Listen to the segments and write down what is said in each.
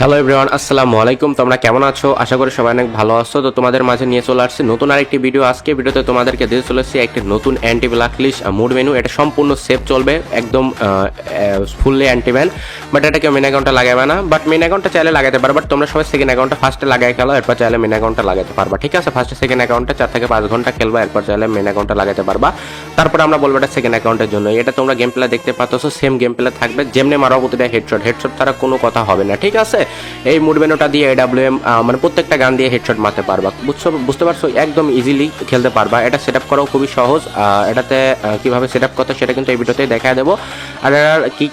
Hello everyone, আসসালামু আলাইকুম। তোমরা কেমন আছো? আশা করি সবাই অনেক ভালো আছো। তো তোমাদের মাঝে নিয়ে চলে আসছি নতুন আরেকটি ভিডিও। আজকে ভিডিওতে তোমাদেরকে দিয়ে চলেছি একটি নতুন অ্যান্টি ব্ল্যাকলিস্ট মুড মেনু। এটা সম্পূর্ণ সেফ চলবে, একদম ফুললি অ্যান্টি ব্যান। বাট এটাকে মেন অ্যাকাউন্টে লাগাবে না, বাট মেন অ্যাকাউন্টে চাইলে লাগাতে পারো। বাট তোমরা সবাই সেকেন্ড অ্যাকাউন্টে ফার্স্টে লাগাই খেলো, এরপর চাইলে মেন অ্যাকাউন্টে লাগাতে পারবা। ঠিক আছে, ফার্স্টে সেকেন্ড অ্যাকাউন্টে 4 থেকে 5 ঘন্টা খেলবা, এরপর চাইলে মেন অ্যাকাউন্টে লাগাতে পারবা। তারপর আমরা বলবো এটা সেকেন্ড অ্যাকাউন্টের জন্য। এটা তোমরা গেম প্লে দেখতে পাচ্ছ, সেম গেম প্লে থাকবে, যেমনি মারো প্রতিটা হেডশট তারা কোনো কথা হবে না। ঠিক আছে, এই মুড মেনুটা দিয়ে এডাব্লিউএম মানে প্রত্যেকটা গান দিয়ে হেডশট মারতে পারবা। বুঝতে পারছো? একদম ইজিলি খেলতে পারবা। এটা সেট আপ করাও খুবই সহজ। এটাতে কিভাবে সেট আপ করতে সেটা কিন্তু এই ভিডিওতেই দেখা দেবো। আর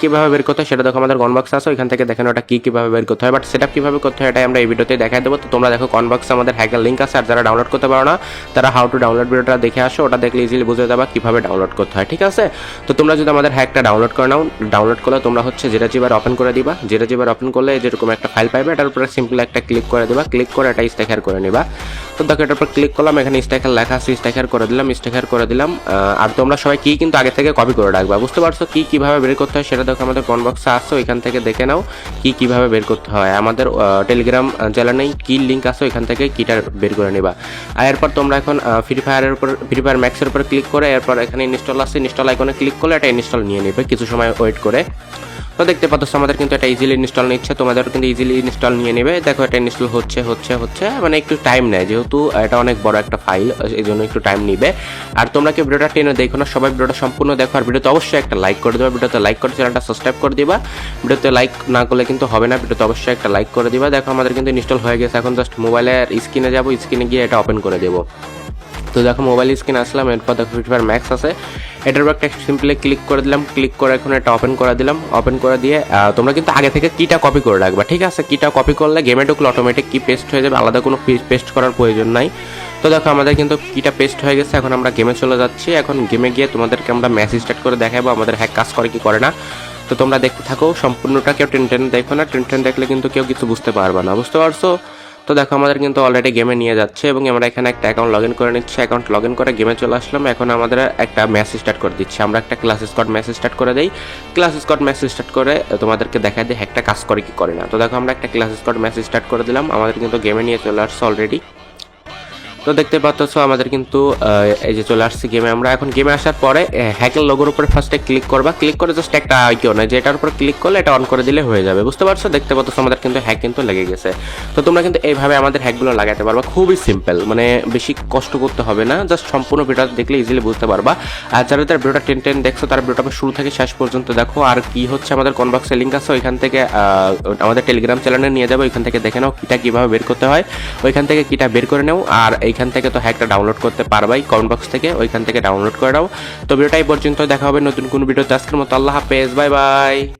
কিভাবে বের করতে হয় সেটা দেখো, আমাদের কনবক্স আছে, ওইখান থেকে দেখানো এটা কিভাবে বের করতে হয়। বাট সেট আপ কীভাবে করতে হয় এটাই আমরা এই ভিডিওতেই দেখা দেবো। তো তোমরা দেখো কনবক্সে আমাদের হ্যাকের লিঙ্ক আছে, আর যারা ডাউনলোড করতে পারো না তারা হাউ টু ডাউনলোড ভিডিওটা দেখে আসো, ওটা দেখলে ইজিলি বুঝে যাবা কীভাবে ডাউনলোড করতে হয়। ঠিক আছে, তো তোমরা যদি আমাদের হ্যাকটা ডাউনলোড করে নাও, ডাউনলোড করলে তোমরা হচ্ছে জিরাজিবার ওপেন করে দিবা। জিরাজিবার ওপেন করলে যেরকম একটা ফাইল পাইবে, এটার উপরে সিম্পল একটা ক্লিক করে দিবা, ক্লিক করে এটা স্টেকার করে নিবা। তো দেখো এটার উপর ক্লিক করলাম, এখানে স্টেকার লেখা আছে, স্টেকার করে দিলাম। আর তোমরা সবাই কিন্তু আগে থেকে কপি করে রাখবা। বুঝতে পারছো কিভাবে বের করতে হয় সেটা দেখো, আমাদের কনবক্সে আছে, ওইখান থেকে দেখে নাও কিভাবে বের করতে হয়। আমাদের টেলিগ্রাম চ্যানেলে কি লিঙ্ক আছে, ওইখান থেকে কিটা বের করে নিবা। আর এরপর তোমরা এখন ফ্রি ফায়ার ম্যাক্সের উপর ক্লিক করে এরপর এখানে ইনস্টল আছে, ইনস্টল আইকনে ক্লিক করলে এটা ইনস্টল নিয়ে নেবে কিছু সময় ওয়েট করে। তো দেখতে পাচ্ছ আমাদের কিন্তু এটা ইজিলি ইনস্টল নিচ্ছে, তোমাদের কিন্তু ইজিলি ইনস্টল নিয়ে নেবে। দেখো এটা ইনস্টল হচ্ছে মানে একটু টাইম নেয়, যেহেতু এটা অনেক বড় একটা ফাইল, এই জন্য একটু টাইম নিবে। আর তোমরা কি ভিডিওটা টেনে দেখো না, সবাই ভিডিওটা সম্পূর্ণ দেখো। আর ভিডিওতে অবশ্যই একটা লাইক করে দেবা, ভিডিওতে লাইক করে চ্যানেলটা সাবস্ক্রাইব করে দিবা। ভিডিওতে লাইক না করলে কিন্তু হবে না, ভিডিওতে অবশ্যই একটা লাইক করে দিবা। দেখো আমাদের কিন্তু ইনস্টল হয়ে গেছে। এখন জাস্ট মোবাইলের স্ক্রিনে যাবো, স্ক্রিনে গিয়ে এটা ওপেন করে দেবো। তো দেখো মোবাইল স্ক্রিন আসলাম, এরপর দেখো ফ্রি ফায়ার ম্যাক্স আছে, এটার উপর একটা সিম্পলি ক্লিক করে দিলাম, ক্লিক করে এখন এটা ওপেন করে দিলাম। ওপেন করে দিয়ে তোমরা কিন্তু আগে থেকে কিটা কপি করে রাখবা। ঠিক আছে, কিটা কপি করলে গেমে ঢুকলে অটোমেটিক কি পেস্ট হয়ে যাবে, আলাদা কোনো পেস্ট করার প্রয়োজন নাই। তো দেখো আমাদের কিন্তু কিটা পেস্ট হয়ে গেছে। এখন আমরা গেমে চলে যাচ্ছি। এখন গেমে গিয়ে তোমাদেরকে আমরা ম্যাচ স্টার্ট করে দেখাবো আমাদের হ্যাক কাজ করে কি করে না। তো তোমরা দেখতে থাকো সম্পূর্ণটা, কেউ টেন দেখো না, টেন দেখলে কিন্তু কেউ কিছু বুঝতে পারবে না। বুঝতে পারছো? তো দেখো আমাদের কিন্তু অলরেডি গেমে নিয়ে যাচ্ছে এবং আমরা এখানে একটা অ্যাকাউন্ট লগ ইন করে নিচ্ছি। অ্যাকাউন্ট লগ ইন করে গেমে চলে আসলাম। এখন আমাদের একটা ম্যাচ স্টার্ট করে দিচ্ছি। আমরা একটা ক্লাস স্কোয়াড ম্যাচ স্টার্ট করে দিই। ক্লাস স্কোয়াড ম্যাচ স্টার্ট করে তোমাদেরকে দেখাই দিই হ্যাকটা কাজ করে কি করে না। তো দেখো আমরা একটা ক্লাস স্কোয়াড ম্যাচ স্টার্ট করে দিলাম, আমাদের কিন্তু গেমে নিয়ে চলে আসছে অলরেডি। তো দেখতে পাচ্ছ আমাদের কিন্তু এই যে চলে আসছে গেমে। আমরা এখন গেমে আসার পরে হ্যাকের লোগোর উপরে ফার্স্টে ক্লিক করবা, ক্লিক করে জাস্ট একটা আইকন যে এটার উপর ক্লিক করলে এটা অন করে দিলে হয়ে যাবে। বুঝতে পারছো? দেখতে পাচ্ছ আমাদের কিন্তু হ্যাক কিন্তু লেগে গেছে। তো তোমরা কিন্তু এইভাবে আমাদের হ্যাকগুলো লাগাতে পারবা, খুবই সিম্পল, মানে বেশি কষ্ট করতে হবে না, জাস্ট সম্পূর্ণ ভিডিও দেখলে ইজিলি বুঝতে পারবা। আর যারা তার ভিডিওটা টেন দেখছো তারা ভিডিওটা শুরু থেকে শেষ পর্যন্ত দেখো। আর কি হচ্ছে আমাদের কনবক্সে লিঙ্ক আছে, ওইখান থেকে আমাদের টেলিগ্রাম চ্যানেলে নিয়ে যাবো, ওইখান থেকে দেখে নাও কিটা কিভাবে বের করতে হয়, ওইখান থেকে কিটা বের করে নাও। আর এইখান থেকে তো হ্যাকটা ডাউনলোড করতে পারবাই কমেন্ট বক্স থেকে, ওইখান থেকে ডাউনলোড করে দাও। তো ভিডিওটা এই পর্যন্ত, দেখা হবে নতুন কোনো ভিডিওতে। আজকের মতো আল্লাহ হাফেজ, বাই বাই।